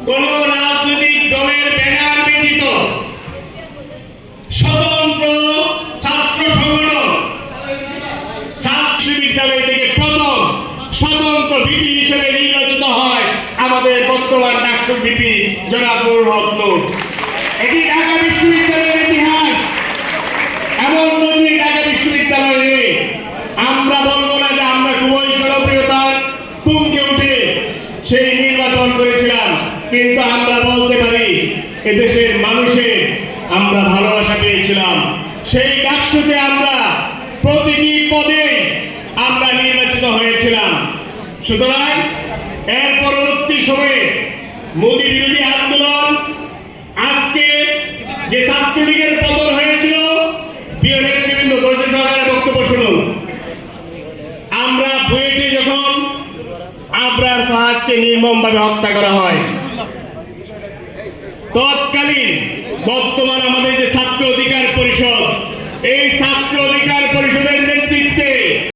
কোন রাজনৈতিক দলের ব্যানার ব্যতীত স্বতন্ত্র ছাত্র সংগঠন ছাত্র বিদ্যালয় থেকে প্রথম স্বতন্ত্র ভিপি হিসেবে নির্বাচিত হয় আমাদের বর্তমান ডাকসুর ভিপি জনাব নুরুল হক নূর। এটি ঢাকা বিশ্ববিদ্যালয়ের ইতিহাস। এমন নজির ঢাকা বিশ্ববিদ্যালয়ে নেই। আমরা বলবো না যে আমরা খুবই জনপ্রিয়তার তুঙ্গে উঠে সেই নির্বাচন করেছিলাম, কিন্তু আমরা বলতে পারি এদেশের মানুষের আমরা ভালোবাসা পেয়েছিলাম। সেই ডাকসুতে আমরা প্রতিটি পদে আমরা নির্বাচিত হয়েছিলাম। সুতরাং এর পরবর্তী সময়ে মোদী বিরোধী আন্দোলন, আজকে যে ছাত্রলীগের পতন হয়েছিল, প্রিয় নেতৃবৃন্দ ধৈর্য সহকারে বক্তব্য শুনুন। আমরা বুয়েটে যখন আবরার ফাহাদকে নির্মমভাবে হত্যা করা হয়, তৎকালীন বর্তমান আমাদের যে ছাত্র অধিকার পরিষদ, এই ছাত্র অধিকার পরিষদের